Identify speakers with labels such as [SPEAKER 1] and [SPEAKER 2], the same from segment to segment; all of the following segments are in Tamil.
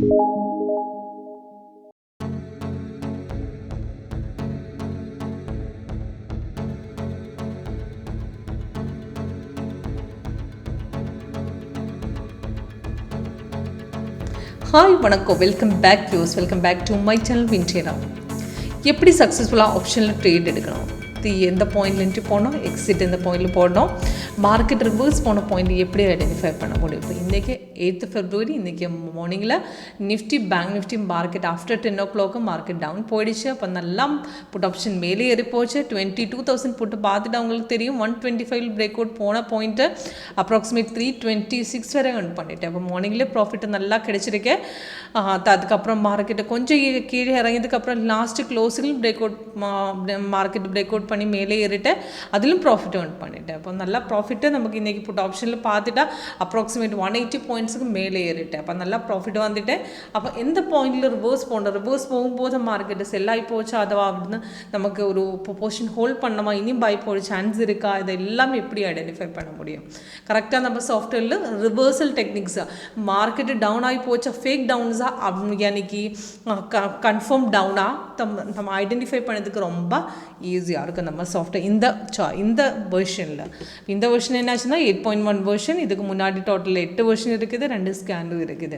[SPEAKER 1] ஹாய் வணக்கம், welcome back to my channel WinTrader. எப்படி சக்ஸஸ்ஃபுல்லாக ஆப்ஷனில் ட்ரேட் எடுக்கணும், எந்த பாயிண்டில் என்ட்ரி போடணும், எக்ஸிட் எந்த பாயிண்டில் போடணும், மார்க்கெட் ரிவர்ஸ் போன பாயிண்ட் எப்படி ஐடென்டிஃபை பண்ண முடியும். இப்போ இன்றைக்கி 8th February, இன்றைக்கி மார்னிங்கில் bank Nifty market after 10 o'clock market down போயிடுச்சு. அப்போ நல்லா புட் ஆப்ஷன் மேலே ஏறி போச்சு. 22,000 புட்டு பார்த்துட்டு அவங்களுக்கு தெரியும் 125 பிரேக் அவுட் போன பாயிண்ட்டு அப்ராக்சிமேட் 326 வரை earn பண்ணிட்டேன். அப்போ மார்னிங்லேயே ப்ராஃபிட் நல்லா கிடைச்சிருக்கு. அதுக்கப்புறம் மார்க்கெட்டை கொஞ்சம் கீழே இறங்கியதுக்கப்புறம் லாஸ்ட்டு க்ளோஸிலும் மார்க்கெட் பிரேக் அவுட் பண்ணி மேலே ஏறிட்டேன். அதிலும் ப்ராஃபிட் earn பண்ணிட்டேன். அப்போ நல்லா ப்ராஃபிட்டை நமக்கு இன்றைக்கி புட் ஆப்ஷனில் பார்த்துட்டா அப்ராக்சிமேட் 180 பாயிண்ட்ஸுக்கு மேலே ஏறிட்டேன். அப்போ நல்லா ப்ராஃபிட் வந்துட்டேன். அப்போ எந்த பாயிண்டில் ரிவர்ஸ் போகும்போது மார்க்கெட்டு செல் ஆகி போச்சா, அதுவா அப்படின்னு நமக்கு ஒரு பொசிஷன் ஹோல்ட் பண்ணணுமா, இனியும் பை போட சான்ஸ் இருக்கா, இதை எல்லாமே எப்படி ஐடென்டிஃபை பண்ண முடியும். கரெக்டாக நம்ம சாஃப்ட்வேரில் ரிவர்சல் டெக்னிக்ஸாக மார்க்கெட்டு டவுன் ஆகி போச்சா, ஃபேக் டவுன்ஸாக அன்னைக்கு கன்ஃபார்ம் டவுனாக நம்ம ஐடென்டிஃபை பண்ணதுக்கு ரொம்ப ஈஸியாக இருக்கும் நம்ம சாஃப்ட்வேர். இந்த வெர்ஷன் என்னாச்சுன்னா 8.1 வெர்ஷன். இதுக்கு முன்னாடி டோட்டல் 8 வெர்ஷன் இருக்குது, 2 ஸ்கேனும் இருக்குது.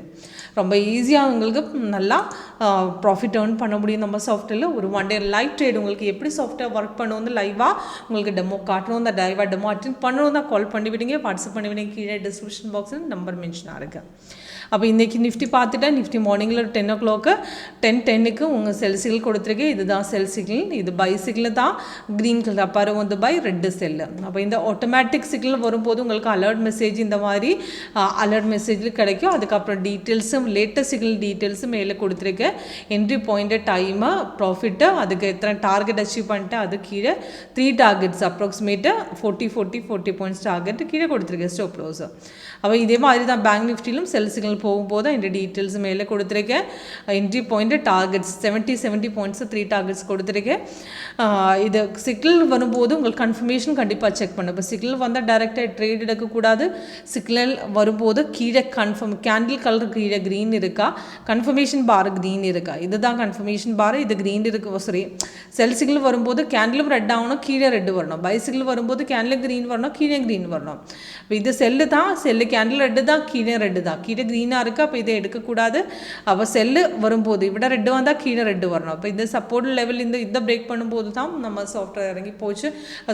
[SPEAKER 1] ரொம்ப ஈஸியாக உங்களுக்கு நல்லா ப்ராஃபிட் earn பண்ண முடியும் நம்ம சாஃப்ட்வேரில். ஒரு 1 day லைவ் ட்ரேட் உங்களுக்கு எப்படி சாஃப்ட்வேர் ஒர்க் பண்ணணும் லைவாக உங்களுக்கு டெமோ காட்டணும், அந்த லைவாக டெமோ அட்டென்ட் பண்ணணும் தான் கால் பண்ணிவிடுங்க, வாட்ஸ்அப் பண்ணிவிடுங்க. கீழே டிஸ்கிரிப்ஷன் பாக்ஸில் நம்பர் மென்ஷனாக இருக்குது. அப்போ இன்றைக்கி நிஃப்டி பார்த்துட்டா நிஃப்டி மார்னிங்கில் 10 o'clock 10:10 உங்கள் செல் சிக்னல் கொடுத்துருக்கேன். இதுதான் செல் சிக்னல், இது பை சிக்னல் தான். க்ரீன் கலர் பருவம் வந்து பை, ரெட்டு செல்லு. அப்போ இந்த ஆட்டோமேட்டிக் சிக்னல் வரும்போது உங்களுக்கு அலர்ட் மெசேஜ் இந்த மாதிரி அலர்ட் மெசேஜில் கிடைக்கும். அதுக்கப்புறம் டீட்டெயில்ஸும் லேட்டஸ்ட் சிக்னல் டீட்டெயில்ஸும் மேலே கொடுத்துருக்கேன். என்ட்ரி பாயிண்ட்டு, டைமு, ப்ராஃபிட்டு, அதுக்கு எத்தனை டார்கெட் அச்சீவ் பண்ணிட்டு அது கீழே 3 டார்கெட்ஸ் அப்ராக்சிமேட்டு 40 பாயிண்ட்ஸ் டார்கெட் கீழே கொடுத்துருக்கேன் ஸ்டாப் லாஸ். அப்போ இதே மாதிரி தான் பேங்க் நிஃப்டிலும் செல் சிக்னல் போகும்போது இந்த டீட்டெயில்ஸ் மேலே கொடுத்துருக்கேன். Entry point, targets 70 points 3 targets கொடுத்துருக்கேன். இது சிக்னல் வரும்போது உங்களுக்கு கன்ஃபர்மேஷன் கண்டிப்பாக செக் பண்ணும். இப்போ சிக்னல் வந்தால் டைரெக்டாக ட்ரேட் எடுக்கக்கூடாது. சிக்னல் வரும்போது கீழே கேண்டில் கலர் கீழே க்ரீன் இருக்கா, கன்ஃபர்மேஷன் பார் க்ரீன் இருக்கா, இதுதான் கன்ஃபர்மேஷன் பார், இது க்ரீன் இருக்கு. சரி, செல் சிக்னல் வரும்போது கேண்டிலும் ரெட் ஆகணும், கீழே ரெட் வரணும். பை சிக்னல் வரும்போது கேண்டில் க்ரீன் வரணும், கீழே க்ரீன் வரணும். இப்போ இது செல்லு தான், செல்லு கேண்டில் ரெட்டு தான், கீழே ரெட்டு தான். கீழே க்ரீனாக இருக்குது, அப்போ இதை எடுக்கக்கூடாது. அப்போ செல்லு வரும்போது இவிட ரெட்டு வந்தால் கீழே ரெட்டு வரணும். அப்போ இந்த சப்போர்ட் லெவல் இந்த பிரேக் பண்ணும்போது தான் நம்ம சாஃப்ட்வேர் இறங்கி போச்சு.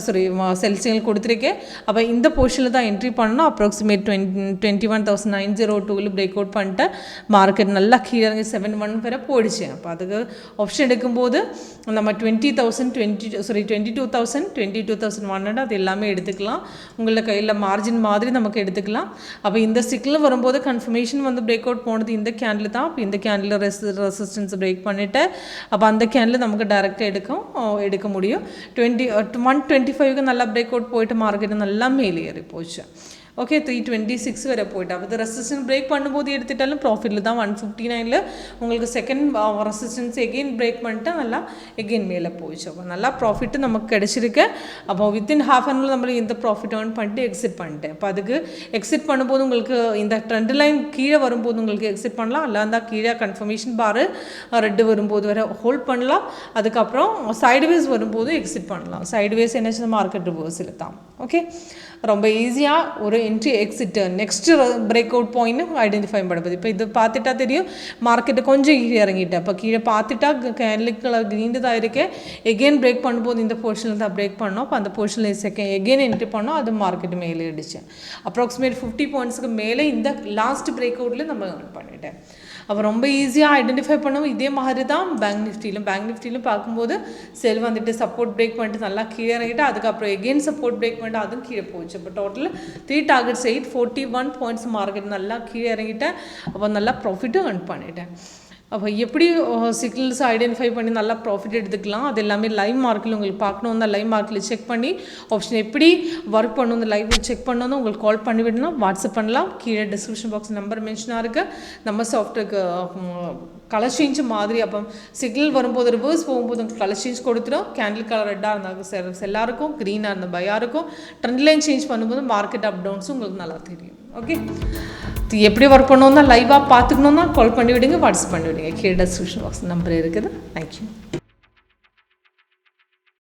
[SPEAKER 1] சாரி, செல் சிக்னல் கொடுத்துருக்கேன். அப்போ இந்த போர்ஷனில் தான் என்ட்ரி பண்ணணும். அப்ராக்சிமேட் 21,902 பிரேக் அவுட் பண்ணிட்டு மார்க்கெட் நல்லா கீழே இறங்கி 7.1 வரை போயிடுச்சு. அப்போ அதுக்கு ஆப்ஷன் எடுக்கும்போது நம்ம 22,100 அது எல்லாமே எடுத்துக்கலாம். உங்களை கையில் மார்ஜின் மாதிரி நமக்கு எடுத்துக்கலாம். அப்போ இந்த சிக்னல் வரும்போது கன்ஃபர்மேஷன் வந்து பிரேக் அவுட் போனது இந்த கேண்டில் தான். அப்போ இந்த கேண்டில் ரெசிஸ்டன்ஸ் பிரேக் பண்ணிவிட்டு அப்போ அந்த கேண்டில் நமக்கு டைரெக்டாக எடுக்க முடியும். 125க்கு நல்லா பிரேக் அவுட் போயிட்டு மார்க்கெட்டு நல்லா மேலே ஏறி போச்சு. ஓகே, 326 வரை போயிட்டு அப்போ ரெசிஸ்டன்ஸ் பிரேக் பண்ணும்போது எடுத்துட்டாலும் ப்ராஃபிட்டில் தான். 159ல் உங்களுக்கு செகண்ட் ரெசிஸ்டன்ஸ் எகெயின் பிரேக் பண்ணிட்டு நல்லா எகெயின் மேலே போயிடுச்சு. அப்போ நல்லா ப்ராஃபிட்டு நமக்கு கிடச்சிருக்கு. அப்போ வித்தின் ½ hour நம்ம இந்த ப்ராஃபிட் earn பண்ணிட்டு எக்ஸிட் பண்ணிட்டேன். அப்போ அதுக்கு எக்ஸிட் பண்ணும்போது உங்களுக்கு இந்த ட்ரெண்ட் லைன் கீழே வரும்போது உங்களுக்கு எக்ஸிட் பண்ணலாம், அல்லா கீழே கன்ஃபர்மேஷன் பார் ரெட்டு வரும்போது வரை ஹோல்ட் பண்ணலாம். அதுக்கப்புறம் சைடுவேஸ் வரும்போது எக்ஸிட் பண்ணலாம். சைடுவேஸ் என்ன மார்க்கெட் ரிவர்ஸில் தான். ஓகே, ரொம்ப ஈஸியாக ஒரு entry exit next break out point identify பண்ணுறது. இப்போ இது பார்த்துட்டா தெரியும் மார்க்கெட்டு கொஞ்சம் இறங்கிட்டேன். இப்போ கீழே பார்த்துட்டா கேண்டில் கலர் க்ரீன் தான் இருக்கேன். எகெயின் பிரேக் பண்ணும்போது இந்த போர்ஷனில் தான் பிரேக் பண்ணோம். அப்போ அந்த போர்ஷனில் எகெயின் என்ட்ரி பண்ணோம், அது மார்க்கெட்டு மேலே அடித்தேன். அப்ராக்சிமேட் 50 பாயிண்ட்ஸுக்கு மேலே இந்த லாஸ்ட் பிரேக் அவுட்டில் நம்ம earn பண்ணிட்டேன். அப்போ ரொம்ப ஈஸியாக ஐடென்டிஃபை பண்ணுவோம். இதே மாதிரி தான் பேங்க் நிஃப்டியிலும் பார்க்கும்போது செல் வந்துட்டு சப்போர்ட் பிரேக் பண்ணிட்டு நல்லா கீழே இறங்கிட்டு அதுக்கப்புறம் எகெயின் சப்போர்ட் பிரேக் பண்ணிட்டு அதுவும் கீழே போச்சு. இப்போ டோட்டல் 3 டார்கெட்ஸ் 841 பாயிண்ட்ஸ் மார்க்கெட் நல்லா கீழே இறங்கிட்டேன். அப்போ நல்லா ப்ராஃபிட்டும் earn பண்ணிட்டேன். அப்போ எப்படி சிக்னல்ஸ் ஐடென்டிஃபை பண்ணி நல்லா ப்ராஃபிட் எடுத்துக்கலாம், அது எல்லாமே லைவ் மார்க்கெட்டில் உங்களுக்கு பார்க்கணும். லைவ் மார்க்கெட்டில் செக் பண்ணி ஆப்ஷன் எப்படி ஒர்க் பண்ணணும், இந்த லைவ் செக் பண்ணணும். உங்களுக்கு கால் பண்ணி விடணும், வாட்ஸ்அப் பண்ணலாம். கீழே டிஸ்கிரிப்ஷன் பாக்ஸ் நம்பர் மென்ஷனாக இருக்குது. நம்ம சாஃப்ட்வேருக்கு கலர் சேஞ்ச் மாதிரி. அப்போ சிக்னல் வரும்போது ரிவர்ஸ் போகும்போது உங்களுக்கு கலர் சேஞ்ச் கொடுத்துரும். கேண்டில் கலர் ரெட்டாக இருந்தால் செல்லாக இருக்கும், க்ரீனாக இருந்தால் பையாக இருக்கும். ட்ரெண்ட் லைன் சேஞ்ச் பண்ணும்போது மார்க்கெட் அப் டவுன்ஸும் உங்களுக்கு நல்லா தெரியும். ஓகே, இது எப்படி ஒர்க் பண்ணணும்னா லைவாக பார்த்துக்கணுன்னா கால் பண்ணி விடுங்க, வாட்ஸ்அப் பண்ணி விடுங்க. கீழே டிஸ்கிரிப்ஷன் பாக்ஸ் நம்பர் இருக்குது. தேங்க்யூ.